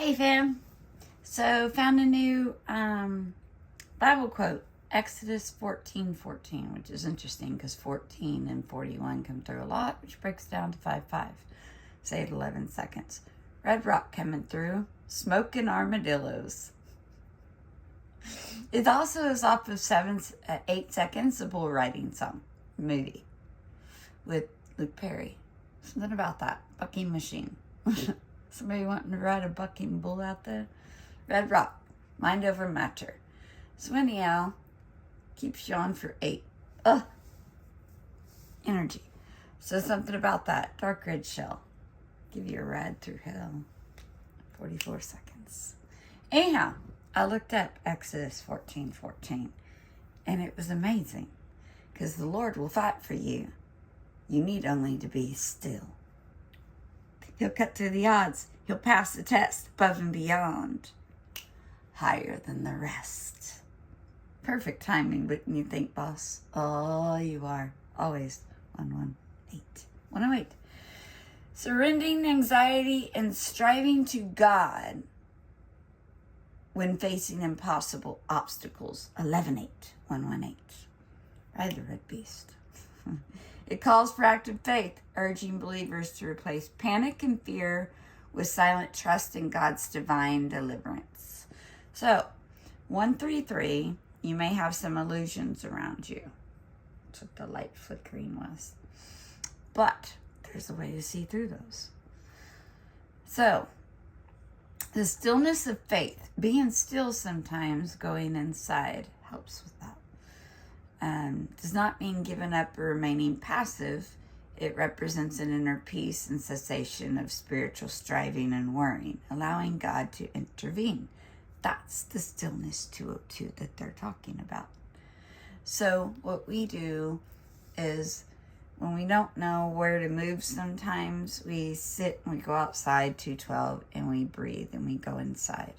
Hey fam, so found a new Bible quote, Exodus 14:14, which is interesting because 14 and 41 come through a lot, which breaks down to 5:5. Say it 11 seconds. Red rock coming through, smoking armadillos. It also is off of 8 seconds, the bull riding song movie with Luke Perry. Something about that bucking machine. Somebody wanting to ride a bucking bull out there? Red rock, mind over matter. So anyhow, keeps you on for 8. Energy. So something about that. Dark red shell. Give you a ride through hell. 44 seconds. Anyhow, I looked up Exodus 14:14, and it was amazing because the Lord will fight for you. You need only to be still. He'll cut through the odds. He'll pass the test above and beyond. Higher than the rest. Perfect timing, wouldn't you think, boss? Oh, you are. Always. 118. 108. Surrendering anxiety and striving to God when facing impossible obstacles. 11:8. 118. Ride the red beast. It calls for active faith, urging believers to replace panic and fear with silent trust in God's divine deliverance. So, 133, you may have some illusions around you. That's what the light flickering was. But there's a way to see through those. So, the stillness of faith, being still sometimes, going inside, helps with that. Does not mean giving up or remaining passive. It represents an inner peace and cessation of spiritual striving and worrying, allowing God to intervene. That's the stillness 202 that they're talking about. So what we do is when we don't know where to move sometimes, we sit and we go outside 212 and we breathe and we go inside.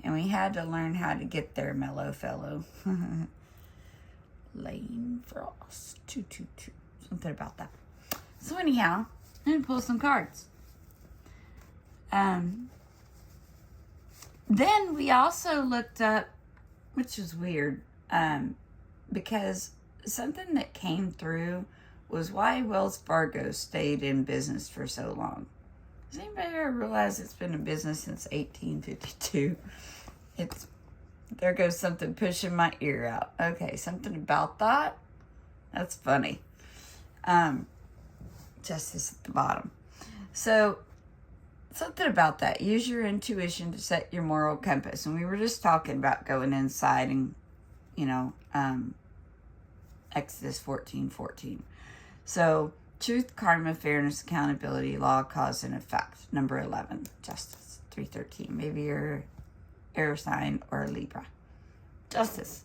And we had to learn how to get there, mellow fellow. Lane Frost 222. Something about that. So anyhow, I'm going to pull some cards. Then we also looked up, which is weird, because something that came through was why Wells Fargo stayed in business for so long. Does anybody ever realize it's been in business since 1852? There goes something pushing my ear out. Okay, something about that. That's funny. Justice at the bottom. So, something about that. Use your intuition to set your moral compass. And we were just talking about going inside and, Exodus 14:14. So, truth, karma, fairness, accountability, law, cause, and effect. Number 11, justice. 313. Maybe you're air sign or Libra. Justice.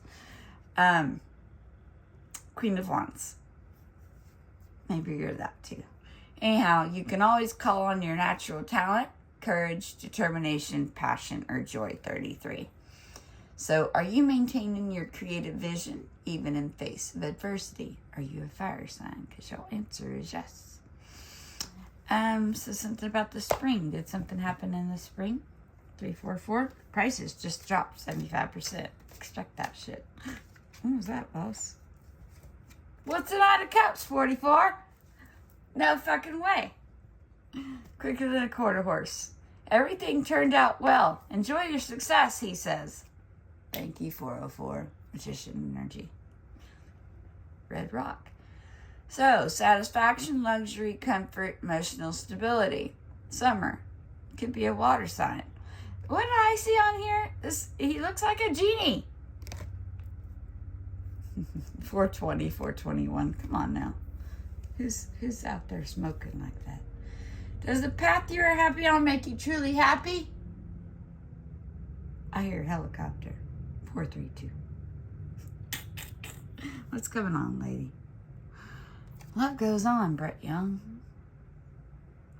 Queen of Wands. Maybe you're that too. Anyhow, you can always call on your natural talent, courage, determination, passion, or joy. 33. So are you maintaining your creative vision even in face of adversity? Are you a fire sign? Because your answer is yes. So something about the spring. Did something happen in the spring? 344. Prices just dropped 75%. Expect that shit. What was that, boss? What's the Knight of Cups, 44? No fucking way. Quicker than a quarter horse. Everything turned out well. Enjoy your success, he says. Thank you, 404. Magician energy. Red rock. So, satisfaction, luxury, comfort, emotional stability. Summer. Could be a water sign. What did I see on here? He looks like a genie. 420, 421. Come on now. Who's out there smoking like that? Does the path you are happy on make you truly happy? I hear helicopter. 432. What's going on, lady? What goes on, Brett Young?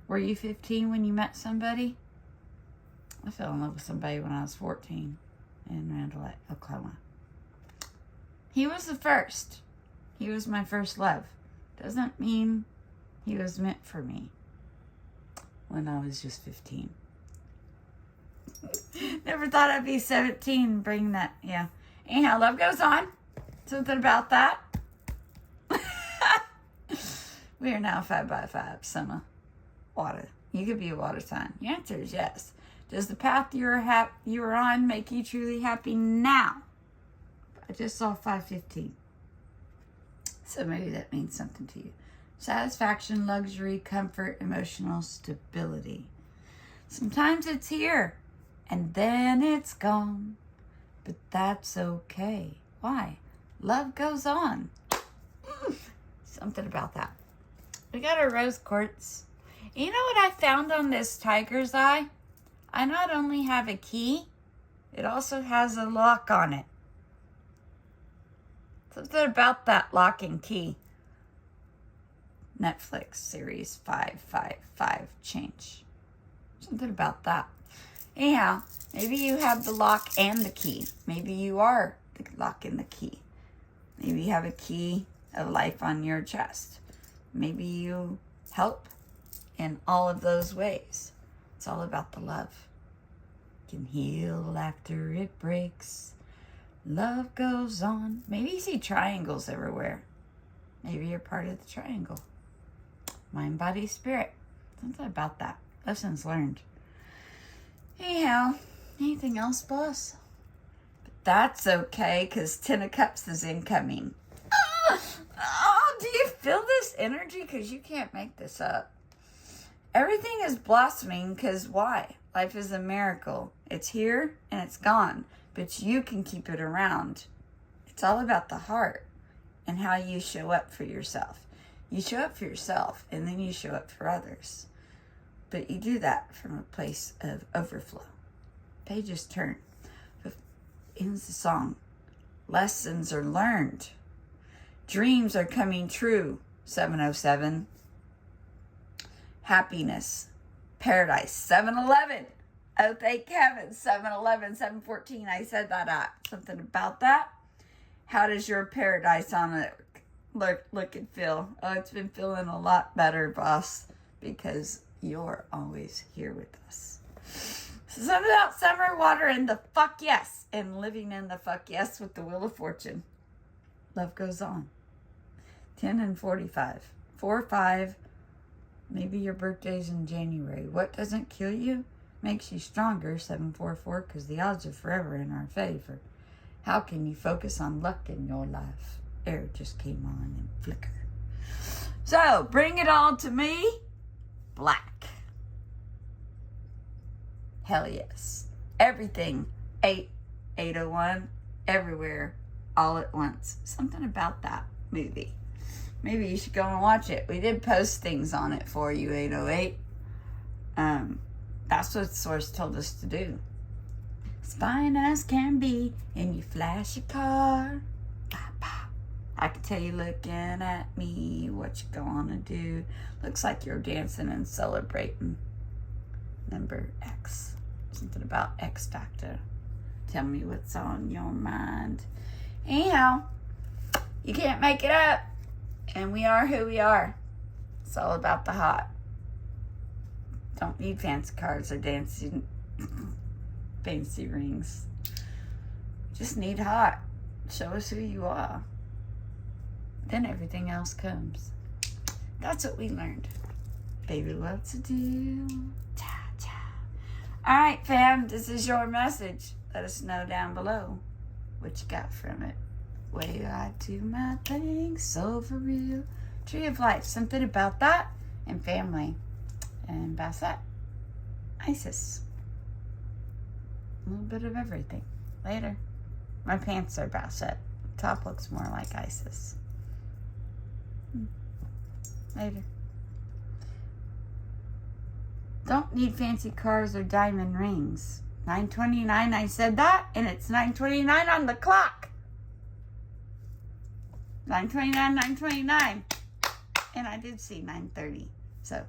Were you 15 when you met somebody? I fell in love with somebody when I was 14 in Randolph, Oklahoma. He was the first. He was my first love. Doesn't mean he was meant for me when I was just 15. Never thought I'd be 17 bringing that. Yeah. Anyhow, love goes on. Something about that. We are now 5x5, son of water. You could be a water sign. The answer is yes. Does the path you are on make you truly happy now? I just saw 515. So maybe that means something to you. Satisfaction, luxury, comfort, emotional stability. Sometimes it's here and then it's gone. But that's okay. Why? Love goes on. Something about that. We got our rose quartz. You know what I found on this tiger's eye? I not only have a key, it also has a lock on it. Something about that lock and key. Netflix series 555 change. Something about that. Anyhow, maybe you have the lock and the key. Maybe you are the lock and the key. Maybe you have a key of life on your chest. Maybe you help in all of those ways. It's all about the love. Can heal after it breaks. Love goes on. Maybe you see triangles everywhere. Maybe you're part of the triangle. Mind, body, spirit. Something about that. Lessons learned. Anyhow, anything else, boss? But that's okay, because 10 of Cups is incoming. Oh, do you feel this energy? Because you can't make this up. Everything is blossoming because why? Life is a miracle. It's here and it's gone, but you can keep it around. It's all about the heart and how you show up for yourself. You show up for yourself and then you show up for others. But you do that from a place of overflow. Pages turn. Ends the song. Lessons are learned. Dreams are coming true. 707. Happiness. Paradise. 711. Oh, thank heaven. 711, 714. I said that out. Something about that. How does your paradise on it look and feel? Oh, it's been feeling a lot better, boss, because you're always here with us. So something about summer, water, and the fuck yes. And living in the fuck yes with the Wheel of Fortune. Love goes on. 10 and 45. 4, 5. Maybe your birthday's in January. What doesn't kill you makes you stronger. 744, because the odds are forever in our favor. How can you focus on luck in your life? Air just came on and flicker. So, bring it all to me. Black. Hell yes. Everything. 801. Everywhere. All at once. Something about that movie. Maybe you should go and watch it. We did post things on it for you, 808. That's what the source told us to do. As fine as can be, and you flash your car. I can tell you looking at me, what you gonna do. Looks like you're dancing and celebrating. Number X. Something about X Factor. Tell me what's on your mind. Anyhow, you can't make it up. And we are who we are. It's all about the hot. Don't need fancy cars or dancing fancy rings. Just need hot. Show us who you are. Then everything else comes. That's what we learned. Baby, what to do? Cha cha. All right, fam. This is your message. Let us know down below what you got from it. Way I do my thing, so for real. Tree of Life, something about that, and family. And Bassett, Isis. A little bit of everything. Later. My pants are Bassett. Top looks more like Isis. Later. Don't need fancy cars or diamond rings. 9:29, I said that, and it's 9:29 on the clock. 9:29, 9:29. And I did see 9:30. So